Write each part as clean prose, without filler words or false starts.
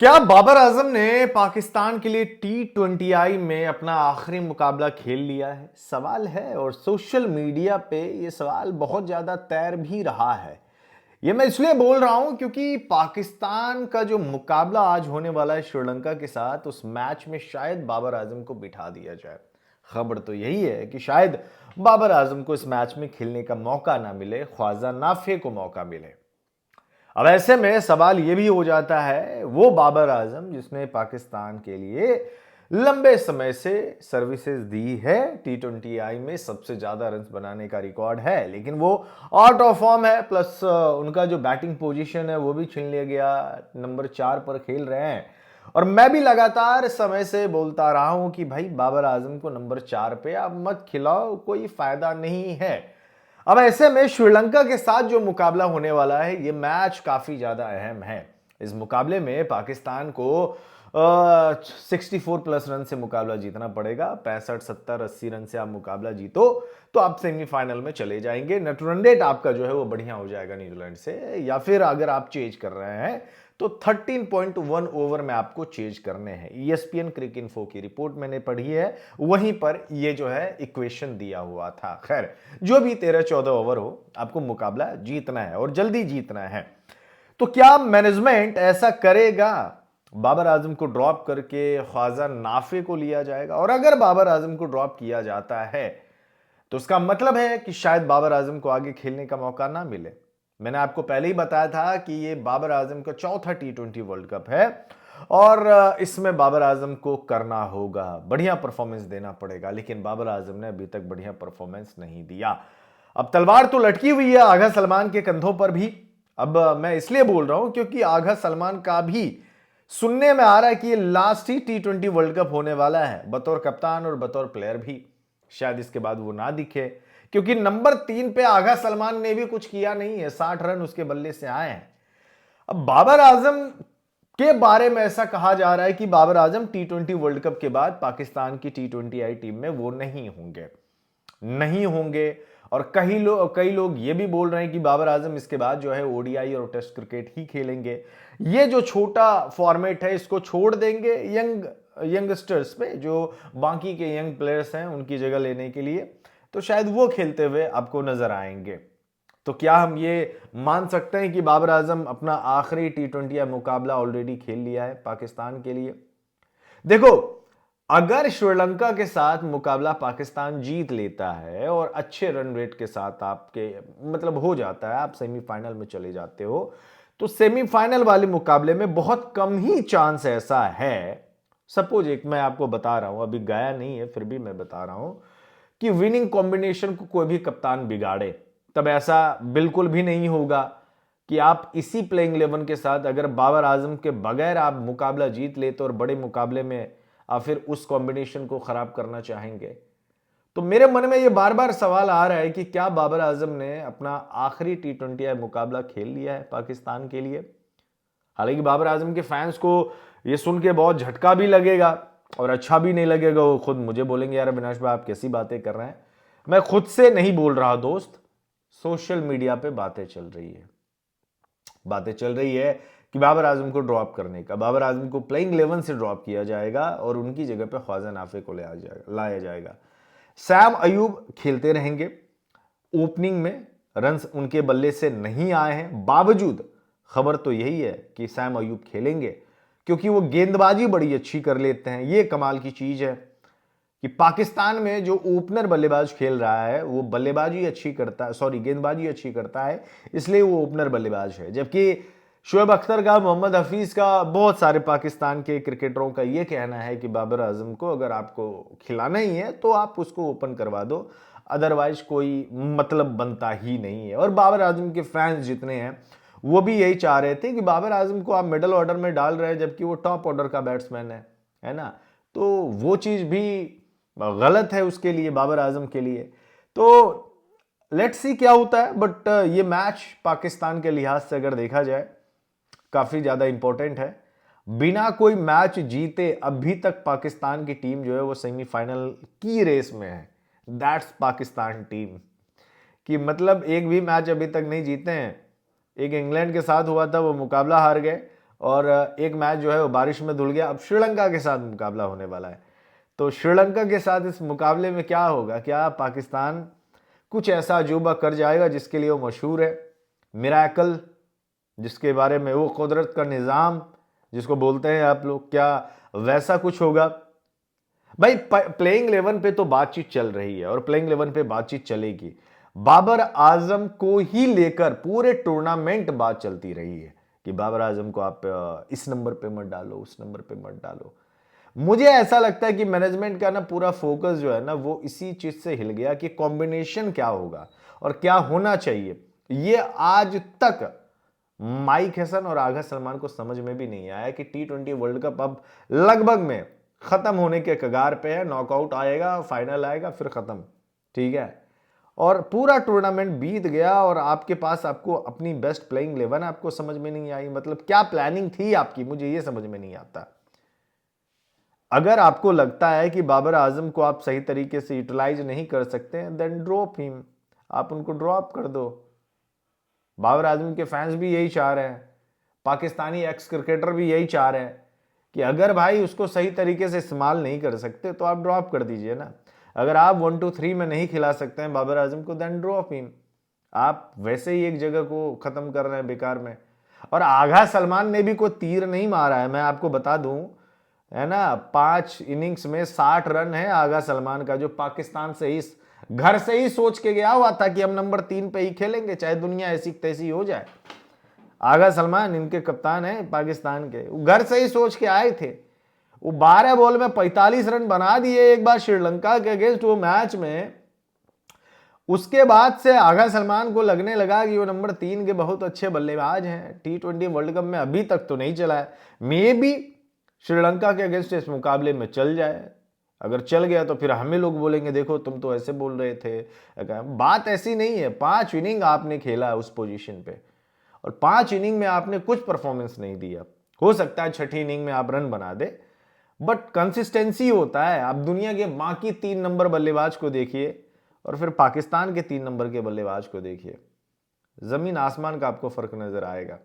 क्या बाबर आजम ने पाकिस्तान के लिए T20I में अपना आखिरी मुकाबला खेल लिया है? सवाल है और सोशल मीडिया पे ये सवाल बहुत ज्यादा तैर भी रहा है। ये मैं इसलिए बोल रहा हूं क्योंकि पाकिस्तान का जो मुकाबला आज होने वाला है श्रीलंका के साथ, उस मैच में शायद बाबर आजम को बिठा दिया जाए। खबर तो यही है कि शायद बाबर आजम को इस मैच में खेलने का मौका ना मिले, ख्वाजा नाफे को मौका मिले। अब ऐसे में सवाल यह भी हो जाता है, वो बाबर आजम जिसने पाकिस्तान के लिए लंबे समय से सर्विसेज दी है, T20I में सबसे ज्यादा रन बनाने का रिकॉर्ड है, लेकिन वो आउट ऑफ फॉर्म है। प्लस उनका जो बैटिंग पोजीशन है वो भी छीन लिया गया, नंबर 4 पर खेल रहे हैं। और मैं भी लगातार समय से बोलता रहा हूं कि भाई बाबर आजम को नंबर 4 पे आप मत खिलाओ, कोई फायदा नहीं है। अब ऐसे में श्रीलंका के साथ जो मुकाबला होने वाला है, ये मैच काफी ज्यादा अहम है। इस मुकाबले में पाकिस्तान को 64 प्लस रन से मुकाबला जीतना पड़ेगा। 65, 70, 80 रन से आप मुकाबला जीतो तो आप सेमीफाइनल में चले जाएंगे। नेट रन रेट आपका जो है वो बढ़िया हो जाएगा न्यूजीलैंड से। या फिर अगर आप चेज कर रहे हैं तो 13.1 ओवर में आपको चेज करने हैं। ESPN क्रिक इन्फो की रिपोर्ट मैंने पढ़ी है, वहीं पर ये जो है इक्वेशन दिया हुआ था। खैर, जो भी 13-14 ओवर हो, आपको मुकाबला जीतना है और जल्दी जीतना है। तो क्या मैनेजमेंट ऐसा करेगा? बाबर आजम को ड्रॉप करके ख्वाजा नाफे को लिया जाएगा? और अगर बाबर आजम को ड्रॉप किया जाता है तो उसका मतलब है कि शायद बाबर आजम को आगे खेलने का मौका ना मिले। मैंने आपको पहले ही बताया था कि ये बाबर आजम का चौथा T20 वर्ल्ड कप है और इसमें बाबर आजम को करना होगा, बढ़िया परफॉर्मेंस देना पड़ेगा। लेकिन बाबर आजम ने अभी तक बढ़िया परफॉर्मेंस नहीं दिया। अब तलवार तो लटकी हुई है आगा सलमान के कंधों पर भी। अब मैं इसलिए बोल रहा हूं क्योंकि आगा सलमान का भी सुनने में आ रहा है कि ये लास्ट ही T20 वर्ल्ड कप होने वाला है, बतौर कप्तान और बतौर प्लेयर भी। शायद इसके बाद वो ना दिखे, क्योंकि नंबर 3 पे आगा सलमान ने भी कुछ किया नहीं है। 60 रन उसके बल्ले से आए हैं। अब बाबर आजम के बारे में ऐसा कहा जा रहा है कि Babar Azam T20 world cup के बाद पाकिस्तान की T20I टीम में वो नहीं होंगे। और कई लोग ये भी बोल रहे हैं कि बाबर आजम इसके बाद जो है ODI और टेस्ट क्रिकेट ही खेलेंगे। ये जो छोटा फॉर्मेट है इसको छोड़ देंगे यंगस्टर्स पे, जो बाकी के यंग प्लेयर्स हैं उनकी जगह लेने के लिए। तो शायद वो खेलते हुए आपको नजर आएंगे। तो क्या हम ये मान सकते हैं कि बाबर आजम अपना आखिरी T20 मुकाबला ऑलरेडी खेल लिया है पाकिस्तान के लिए? देखो, अगर श्रीलंका के साथ मुकाबला पाकिस्तान जीत लेता है और अच्छे रन रेट के साथ आपके मतलब हो जाता है, आप सेमीफाइनल में चले जाते हो, तो सेमीफाइनल वाले मुकाबले में बहुत कम ही चांस ऐसा है। सपोज एक मैं आपको बता रहा हूं, अभी गया नहीं है फिर भी मैं बता रहा हूं कि विनिंग कॉम्बिनेशन को कोई भी कप्तान बिगाड़े, तब ऐसा बिल्कुल भी नहीं होगा कि आप इसी प्लेइंग 11 के साथ अगर बाबर आजम के बगैर आप मुकाबला जीत लेते और बड़े मुकाबले में आप फिर उस कॉम्बिनेशन को खराब करना चाहेंगे। तो मेरे मन में यह बार बार सवाल आ रहा है कि क्या बाबर आजम ने अपना आखिरी T20 मुकाबला खेल लिया है पाकिस्तान के लिए? हालांकि बाबर आजम के फैंस को यह सुन के बहुत झटका भी लगेगा और अच्छा भी नहीं लगेगा। वो खुद मुझे बोलेंगे, यार अविनाश भाई आप कैसी बातें कर रहे हैं। मैं खुद से नहीं बोल रहा दोस्त, सोशल मीडिया पे बातें चल रही है कि बाबर आजम को ड्रॉप करने का, बाबर आजम को प्लेइंग 11 से ड्रॉप किया जाएगा और उनकी जगह पे ख्वाजा नाफे को लाया जाएगा। सैम अयूब खेलते रहेंगे। ओपनिंग में रन्स उनके बल्ले से नहीं आए हैं, बावजूद खबर तो यही है कि सैम अयूब खेलेंगे क्योंकि वो गेंदबाजी बड़ी अच्छी कर लेते हैं। ये कमाल की चीज है कि पाकिस्तान में जो ओपनर बल्लेबाज खेल रहा है वो बल्लेबाजी अच्छी करता है, सॉरी गेंदबाजी अच्छी करता है, इसलिए वो ओपनर बल्लेबाज है। जबकि शोएब अख्तर का, मोहम्मद हफीज का, बहुत सारे पाकिस्तान के क्रिकेटरों का ये कहना है कि बाबर आजम को अगर आपको खिलाना ही है तो आप उसको ओपन करवा दो, अदरवाइज कोई मतलब बनता ही नहीं है। और बाबर आजम के फैंस जितने हैं वो भी यही चाह रहे थे कि बाबर आजम को आप मिडिल ऑर्डर में डाल रहे हैं जबकि वो टॉप ऑर्डर का बैट्समैन है ना। तो वो चीज भी गलत है उसके लिए, बाबर आजम के लिए। तो लेट्स सी क्या होता है। बट ये मैच पाकिस्तान के लिहाज से अगर देखा जाए काफी ज्यादा इंपॉर्टेंट है। बिना कोई मैच जीते अभी तक पाकिस्तान की टीम जो है वो सेमीफाइनल की रेस में है। दैट्स पाकिस्तान टीम कि मतलब एक भी मैच अभी तक नहीं जीते हैं। एक इंग्लैंड के साथ हुआ था, वो मुकाबला हार गए, और एक मैच जो है वो बारिश में धुल गया। अब श्रीलंका के साथ मुकाबला होने वाला है, तो श्रीलंका के साथ इस मुकाबले में क्या होगा? क्या पाकिस्तान कुछ ऐसा अजूबा कर जाएगा जिसके लिए वो मशहूर है, मिरेकल, जिसके बारे में वो कुदरत का निज़ाम जिसको बोलते हैं आप लोग, क्या वैसा कुछ होगा? भाई प्लेइंग 11 पे तो बातचीत चल रही है और प्लेइंग 11 पे बातचीत चलेगी। बाबर आजम को ही लेकर पूरे टूर्नामेंट बात चलती रही है कि बाबर आजम को आप इस नंबर पे मत डालो, उस नंबर पे मत डालो। मुझे ऐसा लगता है कि मैनेजमेंट का ना पूरा फोकस जो है ना वो इसी चीज से हिल गया कि कॉम्बिनेशन क्या होगा और क्या होना चाहिए। ये आज तक माइक हैसन और आगा सलमान को समझ में भी नहीं आया कि T20 वर्ल्ड कप अब लगभग में खत्म होने के कगार पे है। नॉकआउट आएगा, फाइनल आएगा, फिर खत्म, ठीक है। और पूरा टूर्नामेंट बीत गया और आपके पास आपको अपनी बेस्ट प्लेइंग 11 आपको समझ में नहीं आई। मतलब क्या प्लानिंग थी आपकी, मुझे ये समझ में नहीं आता। अगर आपको लगता है कि बाबर आजम को आप सही तरीके से यूटिलाइज नहीं कर सकते, देन ड्रॉप हिम, आप उनको ड्रॉप कर दो। बाबर आजम के फैंस भी यही चाह रहे हैं, पाकिस्तानी एक्स क्रिकेटर भी यही चाह रहे हैं कि अगर भाई उसको सही तरीके से इस्तेमाल नहीं कर सकते तो आप ड्रॉप कर दीजिए ना। अगर आप 1 2 3 में नहीं खिला सकते हैं बाबर आजम को, देन ड्रॉप हिम। आप वैसे ही एक जगह को खत्म कर रहे हैं बेकार में। और आगा सलमान ने भी कोई तीर नहीं मारा है, मैं आपको बता दूं, है ना। 5 इनिंग्स में 60 रन है आगा सलमान का, जो पाकिस्तान से ही घर से ही सोच के गया हुआ था कि हम नंबर 3 पे ही खेलेंगे, चाहे दुनिया ऐसी तैसी हो जाए। आगा सलमान इनके कप्तान है पाकिस्तान के, घर से ही सोच के आए थे। वो 12 बॉल में 45 रन बना दिए एक बार श्रीलंका के अगेंस्ट वो मैच में। उसके बाद से आगा सलमान को लगने लगा कि वो नंबर 3 के बहुत अच्छे बल्लेबाज हैं। T20 वर्ल्ड कप में अभी तक तो नहीं चला है, मे बी श्रीलंका के अगेंस्ट इस मुकाबले में चल जाए। अगर चल गया तो फिर हमें लोग बोलेंगे देखो तुम तो ऐसे बोल रहे थे। बात ऐसी नहीं है, 5 इनिंग आपने खेला उस पोजीशन पे और 5 इनिंग में आपने कुछ परफॉर्मेंस नहीं दिया। हो सकता है 6ठी इनिंग में आप रन बना दे, बट कंसिस्टेंसी होता है। आप दुनिया के बाकी 3 नंबर बल्लेबाज को देखिए और फिर पाकिस्तान के 3 नंबर के बल्लेबाज को देखिए, जमीन आसमान का आपको फर्क नजर आएगा।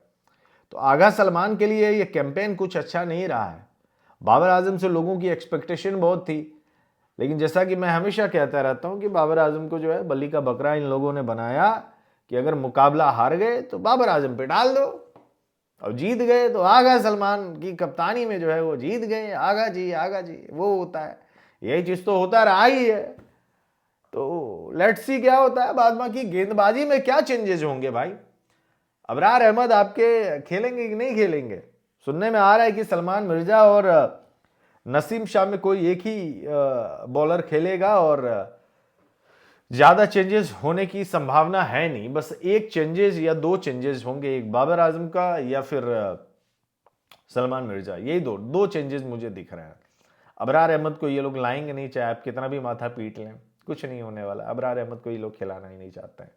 तो आगा सलमान के लिए ये कैंपेन कुछ अच्छा नहीं रहा है। बाबर आजम से लोगों की एक्सपेक्टेशन बहुत थी, लेकिन जैसा कि मैं हमेशा कहता रहता हूं कि बाबर आजम को जो है बली का बकरा इन लोगों ने बनाया कि अगर मुकाबला हार गए तो बाबर आजम पे डाल दो और जीत गए तो आगा सलमान की कप्तानी में जो है वो जीत गए। आगा जी वो होता है, यही चीज तो होता रहा ही है। तो लेट्स सी क्या होता है बाद में कि गेंदबाजी में क्या चेंजेस होंगे भाई। अबरार अहमद आपके खेलेंगे कि नहीं खेलेंगे? सुनने में आ रहा है कि सलमान मिर्जा और नसीम शाह में कोई एक ही बॉलर खेलेगा और ज्यादा चेंजेस होने की संभावना है नहीं। बस एक चेंजेस या 2 चेंजेस होंगे, एक बाबर आजम का या फिर सलमान मिर्जा, यही दो चेंजेस मुझे दिख रहे हैं। अबरार अहमद को ये लोग लाएंगे नहीं, चाहे आप कितना भी माथा पीट लें, कुछ नहीं होने वाला। अबरार अहमद को ये लोग खिलाना ही नहीं चाहते हैं,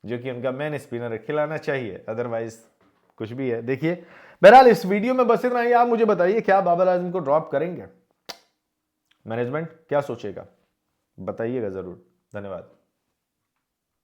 जो कि उनका मेन स्पिनर है, खिलाना चाहिए, अदरवाइज कुछ भी है। देखिए बहरहाल इस वीडियो में बस इतना ही। आप मुझे बताइए क्या बाबर आजम को ड्रॉप करेंगे? मैनेजमेंट क्या सोचेगा? बताइएगा जरूर। धन्यवाद।